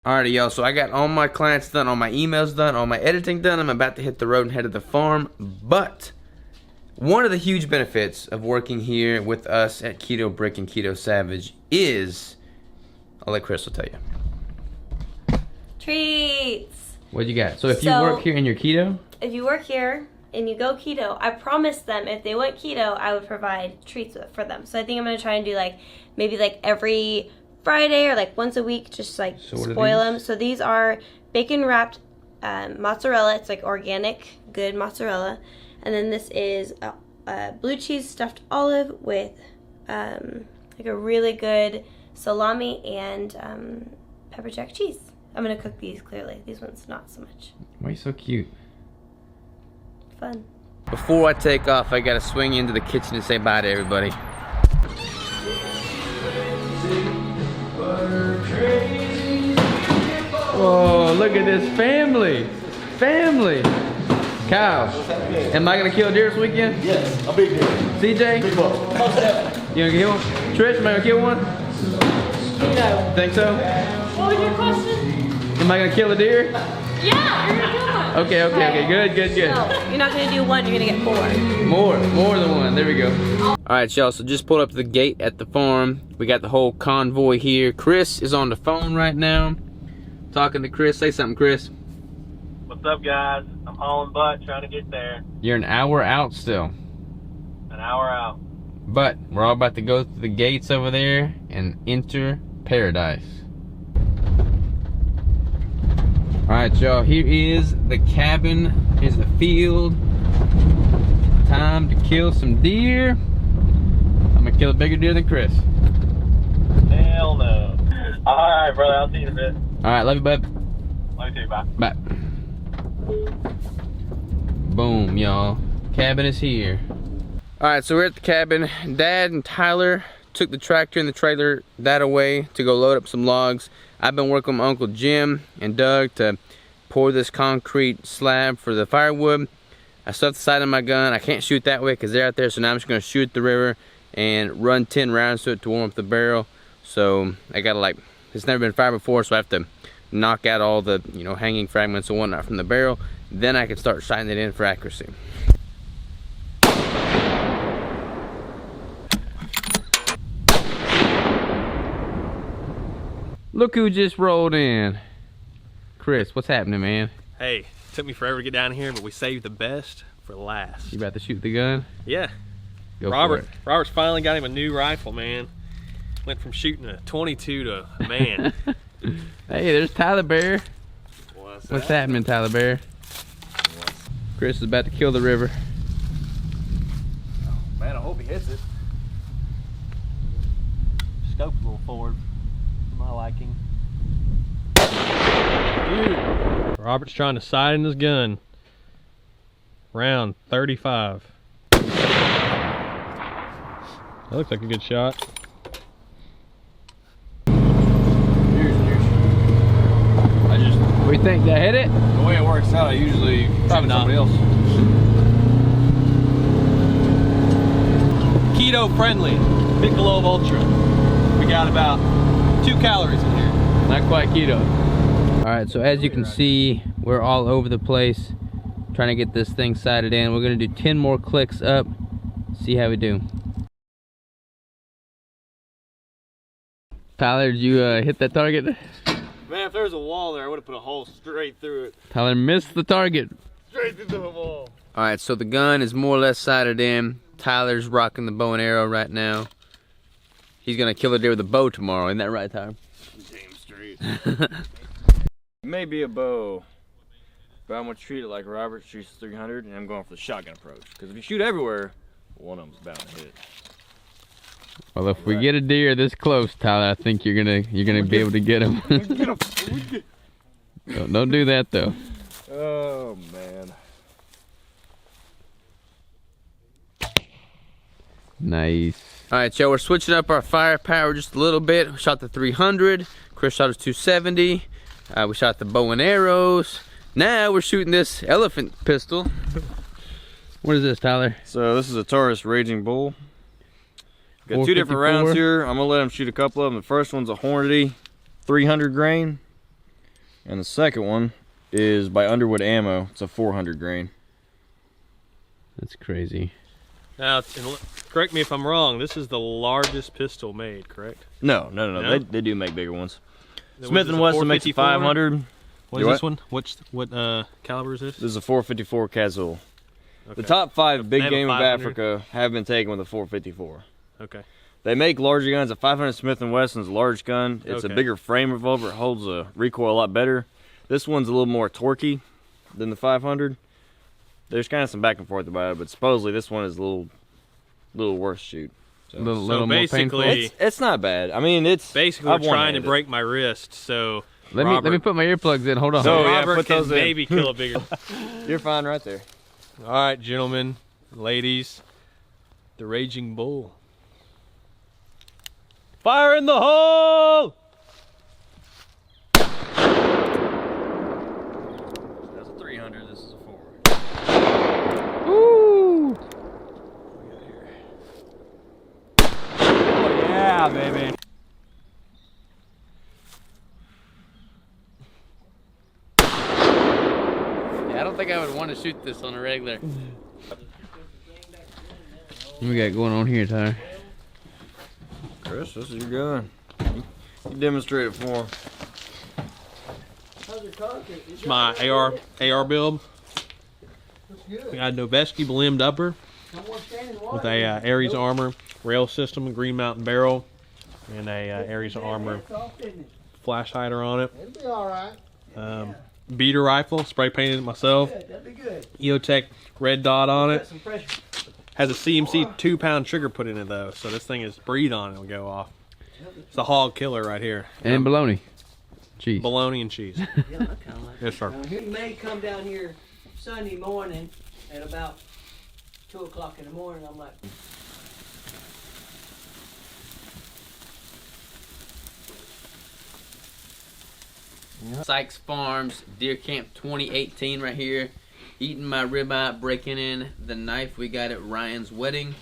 Alrighty, y'all, so I got all my clients done, all my emails done, all my editing done. I'm about to hit the road and head to the farm. But one of the huge benefits of working here with us at Keto Brick and Keto Savage is, I'll let Crystal tell you. Treats. What you got? So if you work here and you're keto? If you work here and you go keto, I promised them if they went keto, I would provide treats for them. So I think I'm going to try and do like, maybe like every Friday or like once a week, just like spoil them. So these are bacon wrapped mozzarella. It's like organic, good mozzarella. And then this is a blue cheese stuffed olive with like a really good salami and pepper jack cheese. I'm going to cook these clearly. These ones not so much. Why are you so cute? Fun. Before I take off, I got to swing into the kitchen and say bye to everybody. Whoa, look at this family. Family. Kyle, am I going to kill deer this weekend? Yes, a big deer. CJ? Big buck. You gonna kill one? Trish, am I gonna kill one? Keto. Think so? What was your question? Am I gonna kill a deer? Yeah, you're gonna kill one. Okay, good. No, you're not gonna do one, you're gonna get 4. More than one, there we go. Alright y'all, so just pulled up to the gate at the farm. We got the whole convoy here. Chris is on the phone right now. Talking to Chris, say something Chris. What's up guys? I'm hauling butt trying to get there. You're an hour out still. An hour out. But we're all about to go through the gates over there and enter paradise. Alright y'all, here is the cabin, here's the field. Time to kill some deer. I'm gonna kill a bigger deer than Chris. Hell no. Alright brother, I'll see you in a bit. Alright, love you bud. Love you too, bye. Bye. Boom y'all, cabin is here. Alright, so we're at the cabin. Dad and Tyler took the tractor and the trailer that away to go load up some logs. I've been working with my Uncle Jim and Doug to pour this concrete slab for the firewood. I stuffed the sight of my gun. I can't shoot that way because they're out there, so now I'm just going to shoot the river and run 10 rounds to it to warm up the barrel. So I got to like, it's never been fired before, so I have to knock out all the, you know, hanging fragments and whatnot from the barrel. Then I can start sighting it in for accuracy. Look who just rolled in. Chris, what's happening, man? Hey, it took me forever to get down here, but we saved the best for last. You about to shoot the gun? Yeah. Go for it. Robert's finally got him a new rifle, man. Went from shooting a 22 to a man. Hey, there's Tyler Bear. What's happening, Tyler Bear? Chris is about to kill the river. Oh, man, I hope he hits it. Scope a little forward for my liking. Dude. Robert's trying to sight in his gun. Round 35. That looks like a good shot. What do you think? Did I hit it? The way it works out, I usually Probably not. somebody else. Keto friendly. Michelob Ultra. We got about 2 calories in here. Not quite keto. Alright, so as you can see, we're all over the place trying to get this thing sighted in. We're going to do 10 more clicks up, see how we do. Tyler, did you hit that target? Man, if there was a wall there, I would have put a hole straight through it. Tyler missed the target. Straight through the wall. Alright, so the gun is more or less sighted in. Tyler's rocking the bow and arrow right now. He's going to kill a deer with a bow tomorrow, isn't that right, Tyler? Damn straight. It may be a bow, but I'm going to treat it like Robert shoots 300, and I'm going for the shotgun approach. Because if you shoot everywhere, one of them's bound to hit. Well, if we get a deer this close, Tyler, I think you're gonna be able to get him. Don't do that though. Oh man. Nice. All right, y'all, we're switching up our firepower just a little bit. We shot the 300. Chris shot his 270. We shot the bow and arrows. Now we're shooting this elephant pistol. What is this, Tyler? So this is a Taurus Raging Bull. Got 2 different 454. rounds here. I'm gonna let him shoot a couple of them. The first one's a Hornady 300 grain. And the second one is by Underwood Ammo. It's a 400 grain. That's crazy. Now, correct me if I'm wrong, this is the largest pistol made, correct? No. No? They do make bigger ones. Was Smith & this a Wesson makes a 454? 500. What is this one? What caliber is this? This is a 454 Cazul. Okay. The top 5 big They have a game of 500? Africa have been taken with a 454. Okay. They make larger guns. A 500 Smith & Wesson's a large gun. It's a Okay. bigger frame revolver. It holds a recoil a lot better. This one's a little more torquey than the 500. There's kind of some back and forth about it, but supposedly this one is a little worse shoot. A little So more painful. basically, It's not bad. I mean, it's basically I've we're trying to one-handed. break my wrist, so Let me put my earplugs in. Hold on. So- yeah, Robert put can those in. maybe kill a bigger. You're fine right there. All right, gentlemen, ladies, the Raging Bull. Fire in the hole! That's a 300. This is a 400. Woo! Oh, yeah, baby. Yeah, I don't think I would want to shoot this on a regular. What we got going on here, Tyler? Chris, this is your gun. You demonstrate it for him. It's my AR build. We got a Noveske limbed upper with a Ares Armor rail system, Green Mountain barrel, and a Ares Armor flash hider on it. It'll be all right. Beater rifle, spray painted it myself. That'll be good. EOTech red dot on it. Some pressure. Has a CMC 2-pound trigger put in it though, so this thing is breathe on, it'll go off. It's a hog killer right here. And bologna. Cheese. Bologna and cheese. Yeah, I kind of like Yes, sir. He may come down here Sunday morning at about 2 o'clock in the morning. I'm like, Sykes Farms Deer Camp 2018 right here. Eating my ribeye, breaking in the knife we got at Ryan's wedding.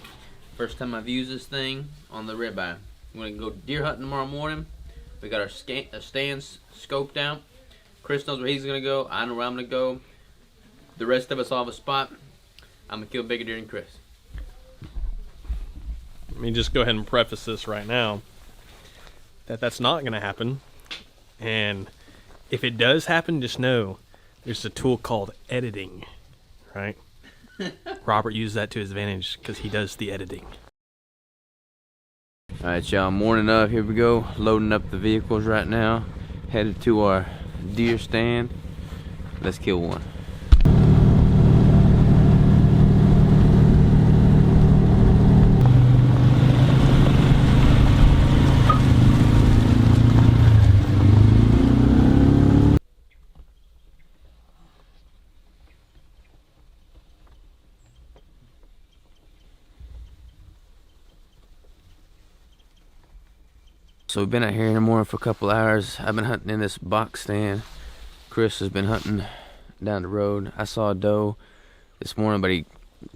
First time I've used this thing on the ribeye. I'm gonna go deer hunting tomorrow morning. We got our stands scoped out. Chris knows where he's gonna go. I know where I'm gonna go. The rest of us all have a spot. I'm gonna kill bigger deer than Chris. Let me just go ahead and preface this right now. That's not going to happen. And if it does happen, just know there's a tool called editing, right? Robert used that to his advantage because he does the editing. Alright y'all, morning up, here we go. Loading up the vehicles right now. Headed to our deer stand. Let's kill one. So we've been out here in the morning for a couple hours. I've been hunting in this box stand. Chris has been hunting down the road. I saw a doe this morning, but he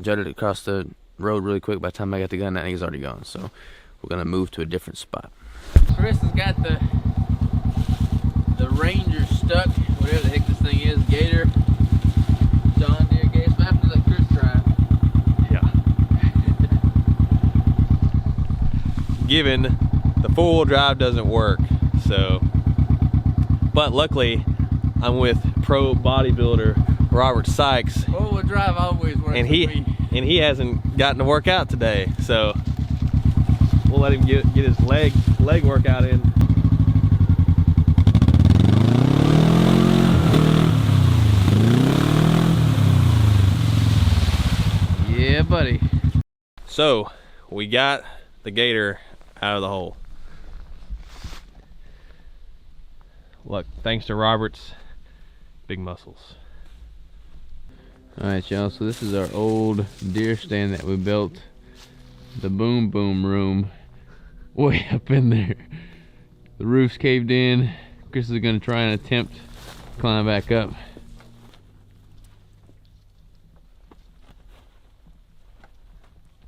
jutted across the road really quick. By the time I got the gun, I think he's already gone. So we're gonna move to a different spot. Chris has got the Ranger stuck, whatever the heck this thing is, Gator, John Deere Gator. So after let Chris drive. Yeah. Given the four-wheel drive doesn't work, so. But luckily, I'm with pro bodybuilder Robert Sykes, Four-wheel drive always works. and he hasn't gotten to work out today, so we'll let him get his leg workout in. Yeah, buddy. So we got the gator out of the hole. Look, thanks to Robert's big muscles. Alright y'all, so this is our old deer stand that we built. The boom boom room. Way up in there. The roof's caved in. Chris is gonna try and attempt to climb back up.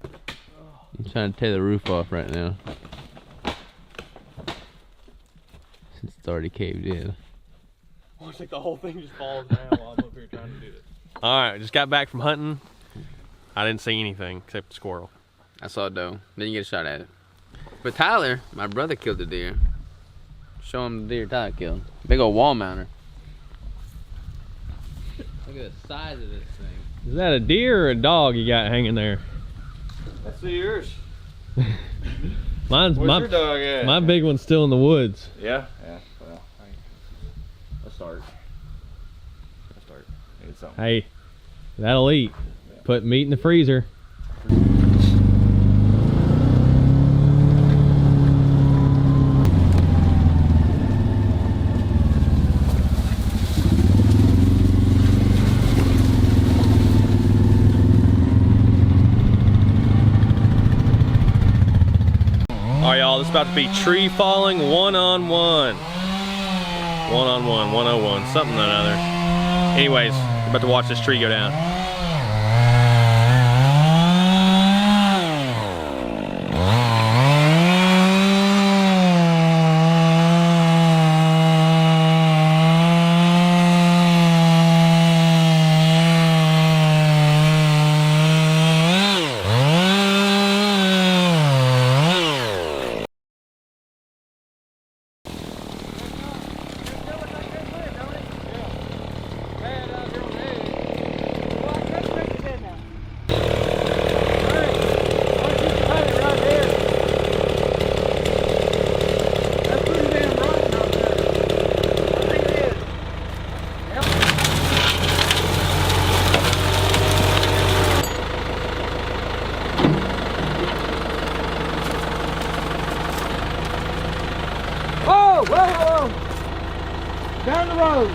I'm trying to tear the roof off right now, since it's already caved in. Looks like the whole thing just falls down while I'm up here trying to do it. All right, just got back from hunting. I didn't see anything except the squirrel. I saw a doe. Didn't get a shot at it. But Tyler, my brother, killed the deer. Show him the deer Tyler killed. Big old wall mounter. Look at the size of this thing. Is that a deer or a dog you got hanging there? That's yours. Where's your dog at? My big one's still in the woods. Yeah. Well, let's start. Need something. Hey, that'll eat. Put meat in the freezer. All right, y'all, this is about to be tree falling one-on-one. One-on-one, 101, something or another. Anyways, we're about to watch this tree go down. Whoa! Down the road!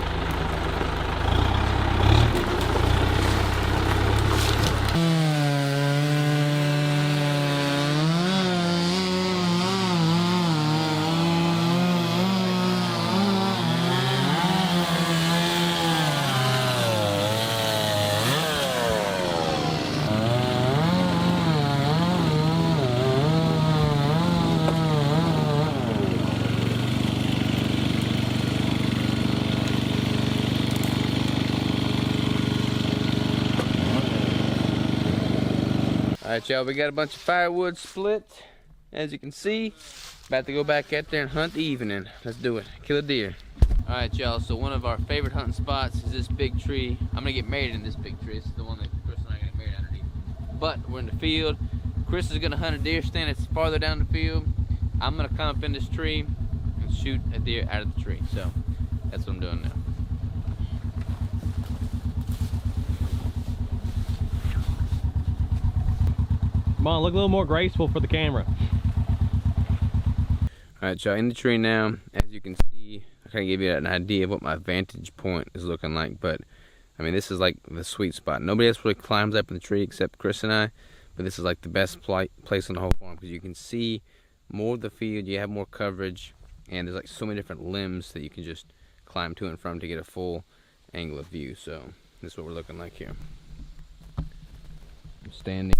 Alright, y'all, we got a bunch of firewood split, as you can see. About to go back out there and hunt the evening. Let's do it. Kill a deer. Alright, y'all, so one of our favorite hunting spots is this big tree. I'm gonna get married in this big tree. This is the one that Chris and I are gonna get married underneath. But we're in the field. Chris is gonna hunt a deer stand that's farther down the field. I'm gonna come up in this tree and shoot a deer out of the tree. So that's what I'm doing now. Come on, look a little more graceful for the camera. Alright, y'all, in the tree now. As you can see, I kind of give you an idea of what my vantage point is looking like. But, I mean, this is like the sweet spot. Nobody else really climbs up in the tree except Chris and I. But this is like the best place on the whole farm because you can see more of the field. You have more coverage. And there's like so many different limbs that you can just climb to and from to get a full angle of view. So, this is what we're looking like here. I'm standing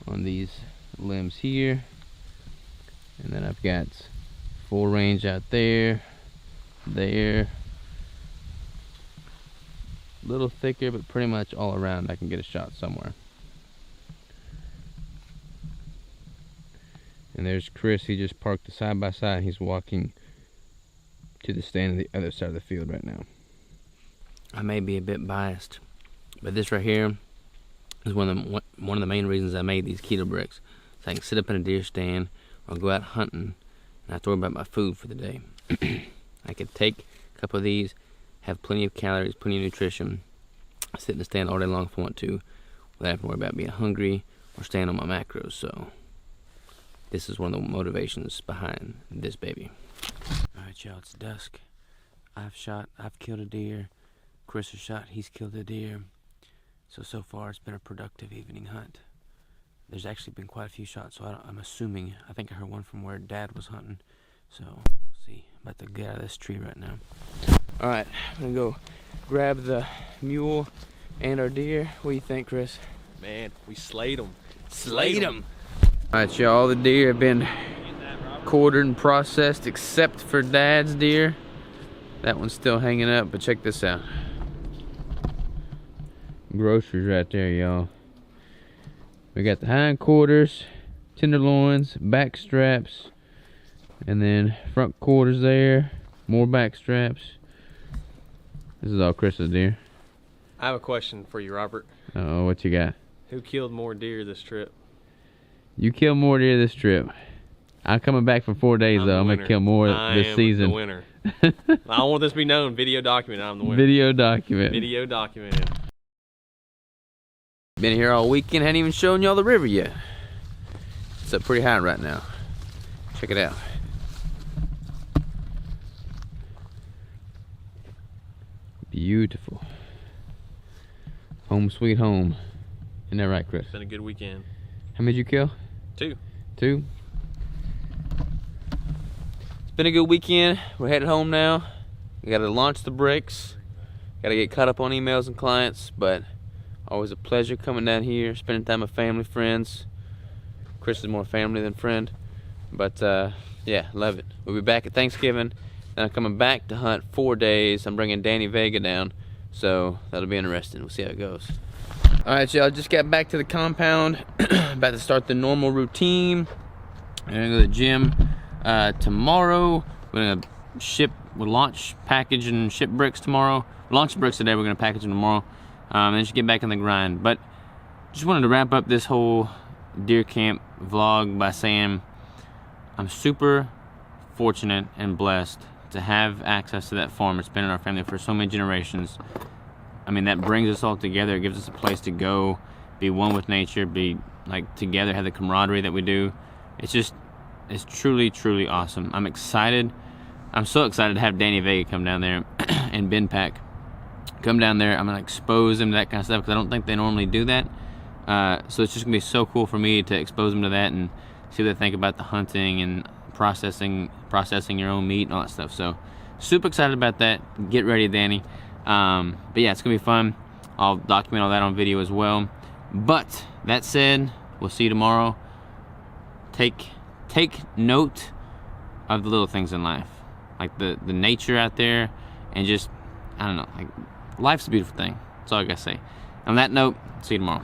on these limbs here, and then I've got full range out there, a little thicker, but pretty much all around I can get a shot somewhere. And there's Chris. He just parked the side by side. He's walking to the stand on the other side of the field right now. I may be a bit biased, but this right here is one of the main reasons I made these keto bricks. So I can sit up in a deer stand or go out hunting and I have to worry about my food for the day. I could take a couple of these, have plenty of calories, plenty of nutrition, sit in the stand all day long if I want to, without having to worry about being hungry or staying on my macros. So this is one of the motivations behind this baby. Alright, y'all, it's dusk. I've killed a deer. Chris has shot, he's killed a deer. So far it's been a productive evening hunt. There's actually been quite a few shots, so I'm assuming, I think I heard one from where Dad was hunting. So, we'll see. I'm about to get out of this tree right now. Alright, I'm gonna go grab the mule and our deer. What do you think, Chris? Man, we slayed them. Slayed them! Alright, y'all, all the deer have been quartered and processed except for Dad's deer. That one's still hanging up, but check this out. Groceries right there, y'all. We got the hindquarters, tenderloins, back straps, and then front quarters there. More back straps. This is all Chris's deer. I have a question for you, Robert. Uh-oh, what you got? Who killed more deer this trip? You killed more deer this trip. I'm coming back for 4 days, though. I'm going to kill more this season. I am the winner. I don't want this to be known. Video documented. I'm the winner. Video document. Video documented. Been here all weekend. Hadn't even shown y'all the river yet. It's up pretty high right now. Check it out. Beautiful. Home sweet home. Isn't that right, Chris? It's been a good weekend. How many did you kill? 2. 2? It's been a good weekend. We're headed home now. We gotta launch the brakes. Gotta get caught up on emails and clients, but always a pleasure coming down here, spending time with family, friends. Chris is more family than friend, but yeah, love it. We'll be back at Thanksgiving. Then I'm coming back to hunt 4 days. I'm bringing Danny Vega down, so that'll be interesting. We'll see how it goes. All right, y'all, just got back to the compound. About to start the normal routine. I'm gonna go to the gym tomorrow. We're gonna launch, package, and ship bricks tomorrow. Launch bricks today, we're gonna package them tomorrow. And then just get back in the grind. But just wanted to wrap up this whole deer camp vlog by saying I'm super fortunate and blessed to have access to that farm. It's been in our family for so many generations. I mean, that brings us all together. It gives us a place to go, be one with nature, be like together, have the camaraderie that we do. It's truly, truly awesome. I'm excited. I'm so excited to have Danny Vega come down there and Ben Pack come down there. I'm gonna expose them to that kind of stuff because I don't think they normally do that. So it's just gonna be so cool for me to expose them to that and see what they think about the hunting and processing your own meat and all that stuff. So super excited about that. Get ready, Danny. But yeah, it's gonna be fun. I'll document all that on video as well. But that said, we'll see you tomorrow. Take note of the little things in life, like the nature out there, and just, I don't know, like, life's a beautiful thing. That's all I gotta say. On that note, see you tomorrow.